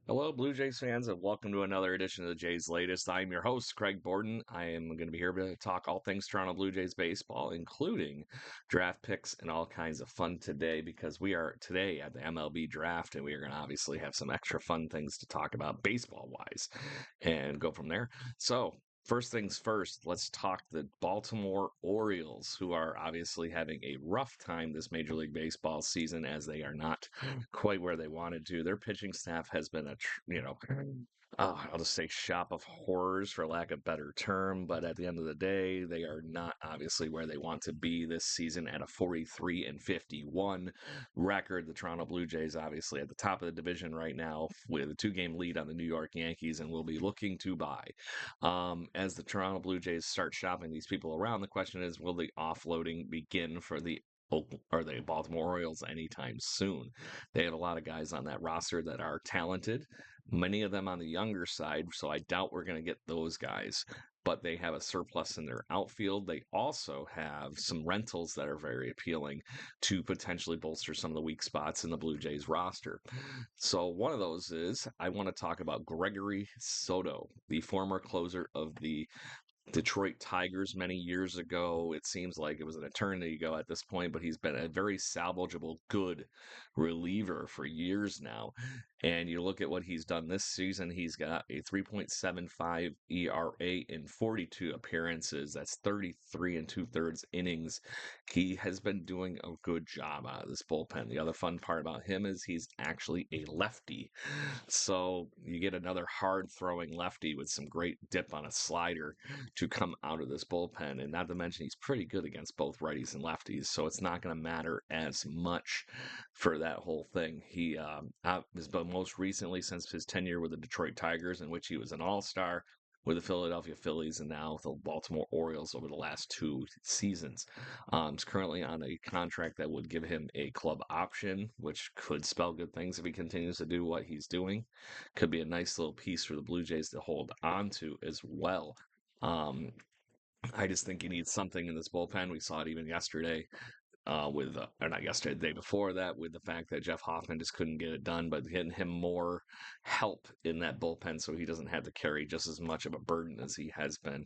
Hello, Blue Jays fans, and welcome to another edition of the Jays Latest. I'm your host, Craig Borden. I am going to be here to talk all things Toronto Blue Jays baseball, including draft picks and all kinds of fun today because we are today at the MLB Draft, and we are going to obviously have some extra fun things to talk about baseball wise and go from there. So, first things first, let's talk the Baltimore Orioles, who are obviously having a rough time this Major League Baseball season as they are not quite where they wanted to. Their pitching staff has been I'll just say shop of horrors for lack of better term. But at the end of the day, they are not obviously where they want to be this season at a 43-51 record. The Toronto Blue Jays obviously at the top of the division right now with a 2-game lead on the New York Yankees and will be looking to buy. As the Toronto Blue Jays start shopping these people around, the question is, will the offloading begin for the Baltimore Orioles anytime soon? They have a lot of guys on that roster that are talented, many of them on the younger side, so I doubt we're going to get those guys. But they have a surplus in their outfield. They also have some rentals that are very appealing to potentially bolster some of the weak spots in the Blue Jays roster. So, one of those is I want to talk about Gregory Soto, the former closer of the Detroit Tigers many years ago. It seems like it was an eternity ago at this point, but he's been a very salvageable, good reliever for years now. And you look at what he's done this season, he's got a 3.75 ERA in 42 appearances. That's 33 and two-thirds innings. He has been doing a good job out of this bullpen. The other fun part about him is he's actually a lefty. So you get another hard throwing lefty with some great dip on a slider to come out of this bullpen. And not to mention, he's pretty good against both righties and lefties. So it's not going to matter as much for that whole thing. He has been most recently since his tenure with the Detroit Tigers, in which he was an all star with the Philadelphia Phillies and now the Baltimore Orioles over the last 2 seasons. He's currently on a contract that would give him a club option, which could spell good things if he continues to do what he's doing. Could be a nice little piece for the Blue Jays to hold on to as well. Um, I just think he needs something in this bullpen. We saw it even yesterday or not yesterday, the day before that, with the fact that Jeff Hoffman just couldn't get it done, but getting him more help in that bullpen so he doesn't have to carry just as much of a burden as he has been.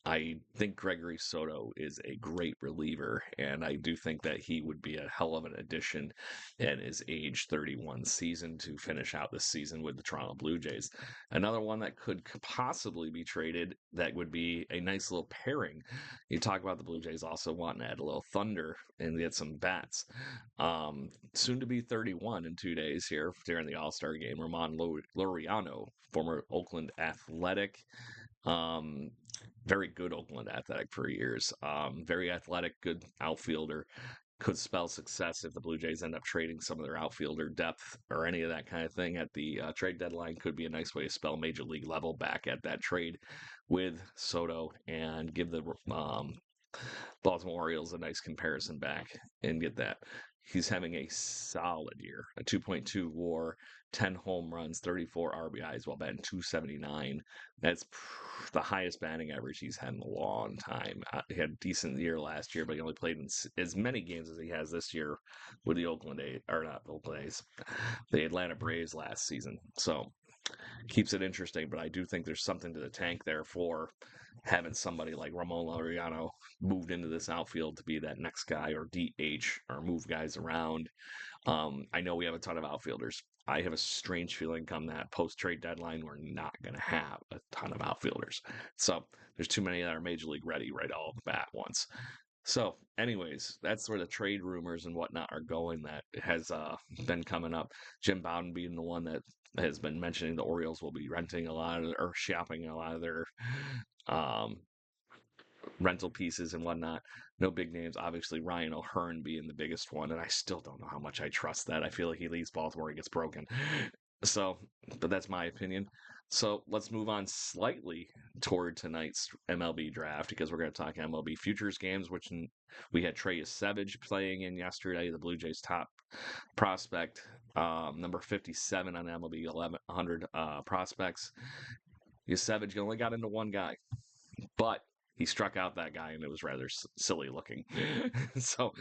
I think Gregory Soto is a great reliever, and I do think that he would be a hell of an addition in his age 31 season to finish out this season with the Toronto Blue Jays. Another one that could possibly be traded that would be a nice little pairing. You talk about the Blue Jays also wanting to add a little thunder and get some bats. Soon to be 31 in 2 days here during the All Star game. Ramon Laureano, former Oakland Athletic. Um, Very good Oakland Athletic for years. Very athletic, good outfielder. Could spell success if the Blue Jays end up trading some of their outfielder depth or any of that kind of thing at the trade deadline. Could be a nice way to spell major league level back at that trade with Soto and give the Baltimore Orioles a nice comparison back and get that. He's having a solid year, a 2.2 WAR, 10 home runs, 34 RBIs while batting 279. That's the highest batting average he's had in a long time. He had a decent year last year, but he only played in as many games as he has this year with the Oakland A's, or not the Oakland A's, the Atlanta Braves last season. So keeps it interesting, but I do think there's something to the tank there for having somebody like Ramon Laureano moved into this outfield to be that next guy or DH or move guys around. I know we have a ton of outfielders. I have a strange feeling come that post trade deadline, we're not going to have a ton of outfielders. So there's too many that are major league ready right all the bat once. So, anyways, that's where the trade rumors and whatnot are going. That has been coming up. Jim Bowden being the one that has been mentioning the Orioles will be renting a lot of or shopping a lot of their um, rental pieces and whatnot. No big names, obviously. Ryan O'Hearn being the biggest one, and I still don't know how much I trust that. I feel like he leaves Baltimore, he gets broken. So, but that's my opinion. So let's move on slightly toward tonight's MLB draft because we're going to talk MLB futures games, which we had Trey Savage playing in yesterday, the Blue Jays' top prospect, number 57 on MLB 1100 prospects. Savage only got into one guy, but he struck out that guy, and it was rather silly looking. So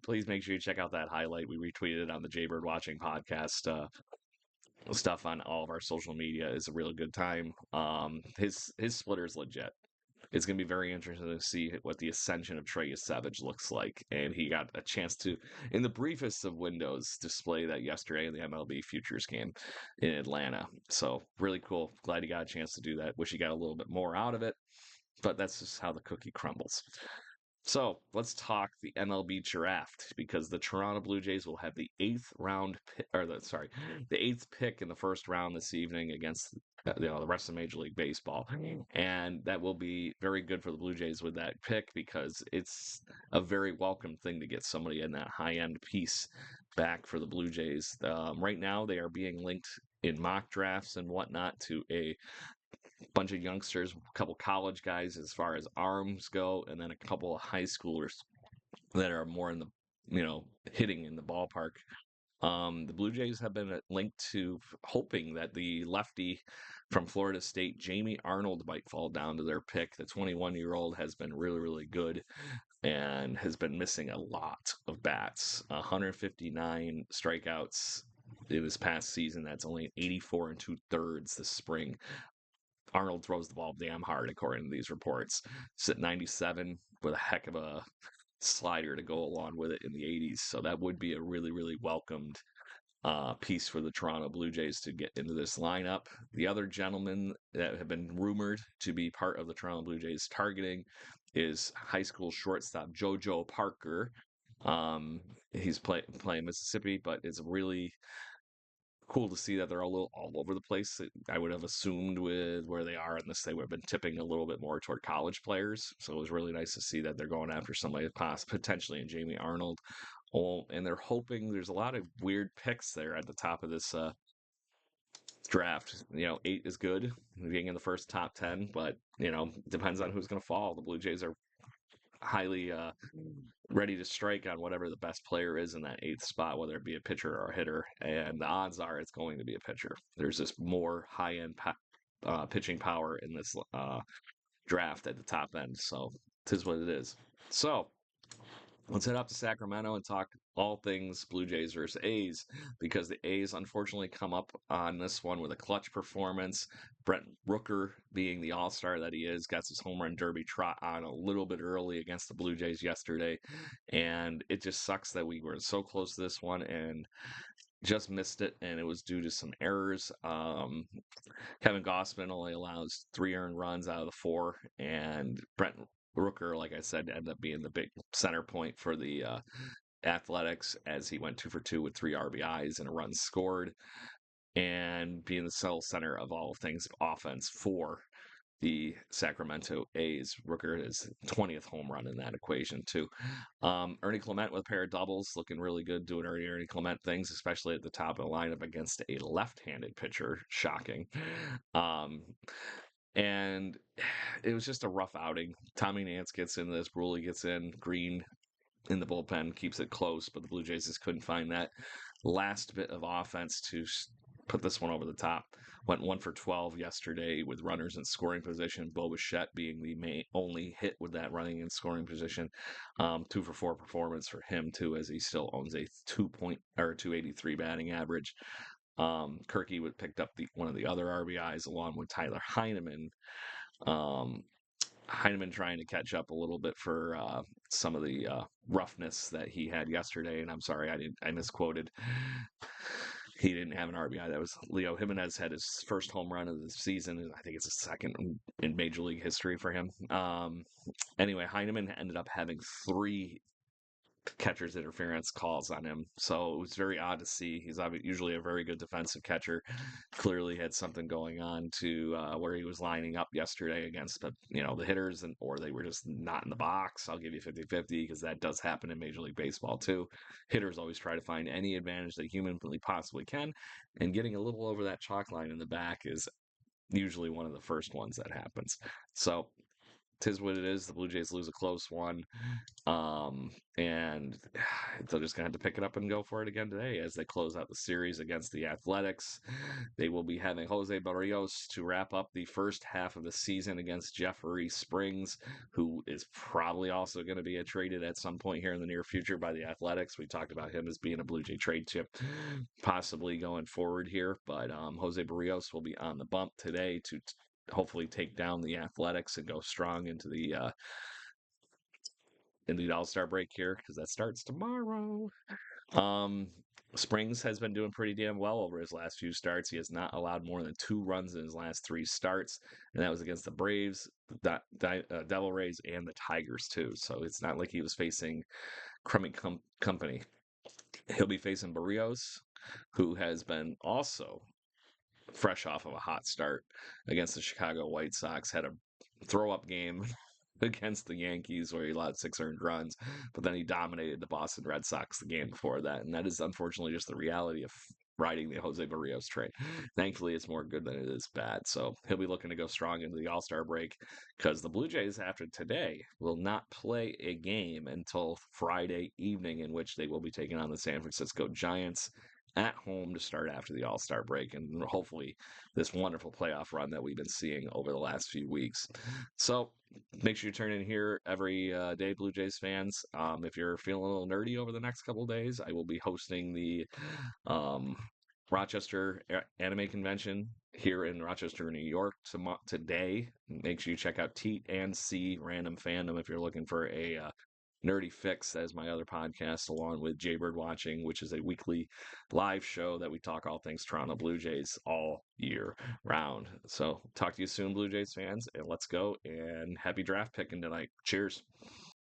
please make sure you check out that highlight. We retweeted it on the Jaybird Watching podcast stuff on all of our social media is a really good time. His splitter is legit. It's going to be very interesting to see what the ascension of Trey Savage looks like. And he got a chance to, in the briefest of windows, display that yesterday in the MLB Futures game in Atlanta. So really cool. Glad he got a chance to do that. Wish he got a little bit more out of it, but that's just how the cookie crumbles. So let's talk the MLB draft because the Toronto Blue Jays will have the the eighth pick in the first round this evening against the rest of Major League Baseball, and that will be very good for the Blue Jays with that pick because it's a very welcome thing to get somebody in that high end piece back for the Blue Jays. Right now, they are being linked in mock drafts and whatnot to a bunch of youngsters, a couple college guys as far as arms go, and then a couple of high schoolers that are more in the hitting in the ballpark. The Blue Jays have been linked to hoping that the lefty from Florida State, Jamie Arnold, might fall down to their pick. The 21-year-old has been really, really good and has been missing a lot of bats. 159 strikeouts in his past season. That's only 84 and two-thirds this spring. Arnold throws the ball damn hard, according to these reports. Sit 97 with a heck of a slider to go along with it in the 80s. So that would be a really, really welcomed piece for the Toronto Blue Jays to get into this lineup. The other gentlemen that have been rumored to be part of the Toronto Blue Jays targeting is high school shortstop JoJo Parker. He's playing Mississippi, but it's really cool to see that they're a little all over the place. I would have assumed with where they are in this, they would have been tipping a little bit more toward college players. So it was really nice to see that they're going after somebody potentially in Jamie Arnold. Oh, and they're hoping there's a lot of weird picks there at the top of this draft. 8 is good, being in the first top 10, but depends on who's going to fall. The Blue Jays are highly ready to strike on whatever the best player is in that eighth spot, whether it be a pitcher or a hitter. And the odds are it's going to be a pitcher. There's just more high end pitching power in this draft at the top end. So it is what it is. So let's head up to Sacramento and talk all things Blue Jays versus A's because the A's unfortunately come up on this one with a clutch performance. Brent Rooker, being the all-star that he is, got his home run derby trot on a little bit early against the Blue Jays yesterday. And it just sucks that we were so close to this one and just missed it, and it was due to some errors. Kevin Gossman only allows 3 earned runs out of the 4, and Brent Rooker, like I said, ended up being the big center point for the Athletics as he went 2 for 2 with 3 RBIs and a run scored, and being the sole center of all things offense for the Sacramento A's. Rooker is 20th home run in that equation, too. Ernie Clement with a pair of doubles, looking really good, doing Ernie Clement things, especially at the top of the lineup against a left-handed pitcher. Shocking. And it was just a rough outing. Tommy Nance gets in this, Bruley gets in, Green in the bullpen keeps it close, but the Blue Jays just couldn't find that last bit of offense to put this one over the top. Went 1 for 12 yesterday with runners in scoring position. Bo Bichette being the only hit with that running in scoring position. 2 for 4 performance for him too, as he still owns a 283 batting average. Kirky picked up one of the other RBIs along with Tyler Heineman. Heineman trying to catch up a little bit for some of the roughness that he had yesterday. And I'm sorry, I misquoted. He didn't have an RBI. That was Leo Jimenez had his first home run of the season, and I think it's a second in Major League history for him. Anyway, Heineman ended up having 3 catcher's interference calls on him. So it was very odd to see. He's usually a very good defensive catcher. Clearly had something going on to where he was lining up yesterday against the hitters, or they were just not in the box. I'll give you 50-50 because that does happen in Major League Baseball too. Hitters always try to find any advantage they humanly possibly can, and getting a little over that chalk line in the back is usually one of the first ones that happens. So tis what it is. The Blue Jays lose a close one. And they're just gonna have to pick it up and go for it again today as they close out the series against the Athletics. They will be having Jose Barrios to wrap up the first half of the season against Jeffrey Springs, who is probably also going to be traded at some point here in the near future by the Athletics. We talked about him as being a Blue Jay trade chip, possibly going forward here. But Jose Barrios will be on the bump today to hopefully take down the Athletics and go strong into the All-Star break here because that starts tomorrow. Um, Springs has been doing pretty damn well over his last few starts. He has not allowed more than 2 runs in his last 3 starts, and that was against the Braves, Devil Rays, and the Tigers too. So it's not like he was facing crummy company. He'll be facing Barrios, who has been also fresh off of a hot start against the Chicago White Sox. Had a throw up game against the Yankees where he allowed 6 earned runs, but then he dominated the Boston Red Sox the game before that. And that is unfortunately just the reality of riding the Jose Barrios train. Thankfully, it's more good than it is bad. So he'll be looking to go strong into the All Star break because the Blue Jays, after today, will not play a game until Friday evening, in which they will be taking on the San Francisco Giants at home to start after the All Star break and hopefully this wonderful playoff run that we've been seeing over the last few weeks. So make sure you turn in here every day, Blue Jays fans. If you're feeling a little nerdy over the next couple of days, I will be hosting the um, Rochester Anime Convention here in Rochester, New York today. Make sure you check out Teat and C Random Fandom if you're looking for a Nerdy Fix. That is my other podcast, along with Jaybird Watching, which is a weekly live show that we talk all things Toronto Blue Jays all year round. So talk to you soon, Blue Jays fans, and let's go and happy draft picking tonight. Cheers.